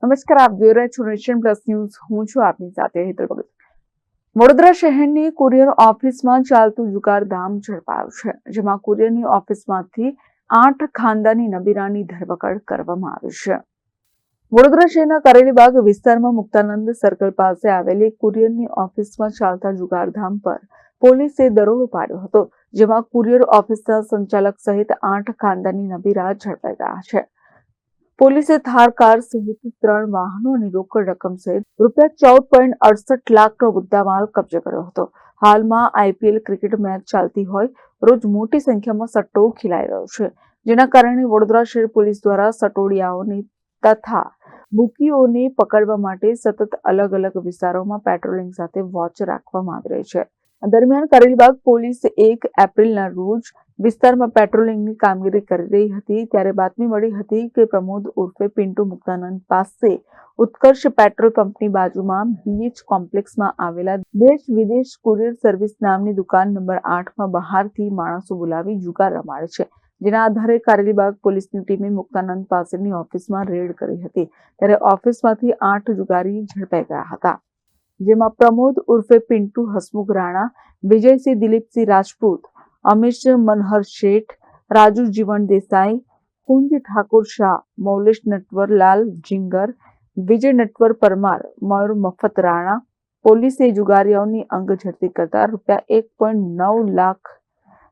નમસ્કાર, આપ જોઈ રહ્યા છો નેશન પ્લસ ન્યૂઝ. હું છું આપની સાથે હેતલ ભગત. વડોદરા શહેરની કુરિયર ઓફિસમાં ચાલતું જુગારધામ ઝડપાયું છે, જેમાં કુરિયરની ઓફિસમાંથી 8 ખાનદાની નબીરાની ધરપકડ કરવામાં આવી છે. વડોદરા શહેરના કરેલીબાગ વિસ્તારમાં મુક્તાનંદ સર્કલ પાસે આવેલી કુરિયરની ઓફિસમાં ચાલતા જુગારધામ પર પોલીસે દરોડો પાડ્યો હતો, જેમાં કુરિયર ઓફિસના સંચાલક સહિત 8 ખાનદાની નબીરા ઝડપાઈ ગયા છે. પોલીસે થાર કાર સહિત 3 વાહનો અને રોકડ રકમ સહિત ₹14.68 લાખનો મુદ્દામાલ કબજે કર્યો હતો. હાલમાં IPL ક્રિકેટ મેચ ચાલતી હોય રોજ મોટી સંખ્યામાં સટ્ટો ખેલાઈ રહ્યો છે, જેના કારણે વડોદરા શહેર પોલીસ દ્વારા સટોડિયાઓને તથા બુકીઓને પકડવા માટે સતત અલગ અલગ વિસ્તારોમાં પેટ્રોલિંગ સાથે વોચ રાખવામાં આવી રહી છે. દરમિયાન કરેલીબાગ પોલીસ 1 એપ્રિલના રોજ વિસ્તારમાં પેટ્રોલિંગની કામગીરી કરી રહી હતી, ત્યારે બાતમી મળી હતી કે પ્રમોદ ઉર્ફે પિન્ટુ મુક્તાનંદ પાસે ઉત્કર્ષ પેટ્રોલ પંપની બાજુમાં BH કોમ્પ્લેક્સમાં આવેલા દેશ વિદેશ કુરિયર સર્વિસ નામની દુકાન નંબર 8માં બહારથી માણસો બોલાવી જુગાર રમાડે છે. જેના આધારે કરેલીબાગ પોલીસની ટીમે મુક્તાનંદ પાસેની ઓફિસમાં રેડ કરી હતી, ત્યારે ઓફિસમાંથી 8 જુગારી ઝડપાઈ ગયા હતા, જેમાં પ્રમોદ ઉર્ફે પિન્ટુ હસમુખ રાણા, વિજયસિંહ દિલીપસિંહ રાજપૂત, અમીશ મનહર શેઠ, રાજુ જીવન દેસાઈ, કુંજ ઠાકોર શાહ, મૌલેશ નટવરલાલ જીંગર, વિજય નટવર પરમાર, મયુર મફત રાણા. પોલીસે જુગારીઓની અંગ ઝડપી કરતા ₹1.9 લાખ,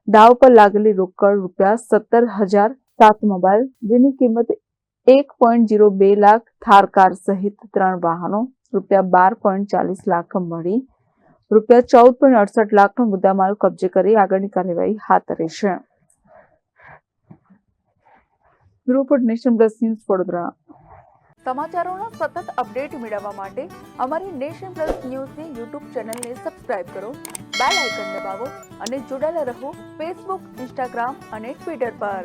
દાવ પર લાગેલી રોકડ ₹17,000, 7 મોબાઈલ જેની કિંમત ₹1.02 લાખ, થાર કાર સહિત 3 વાહનો, ₹12.40 લાખ મળી ₹14.68 લાખનો મુદ્દામાલ કબજે કરી આગળની કાર્યવાહી હાથ ધરી છે. Bureau report, nation plus news, Vadodara. સમાચારોના સતત અપડેટ મેળવવા માટે અમારી નેશન પ્લસ ન્યૂઝની YouTube ચેનલને સબસ્ક્રાઇબ કરો, બેલ આઇકન દબાવો અને જોડાયેલા રહો Facebook, Instagram અને Twitter પર.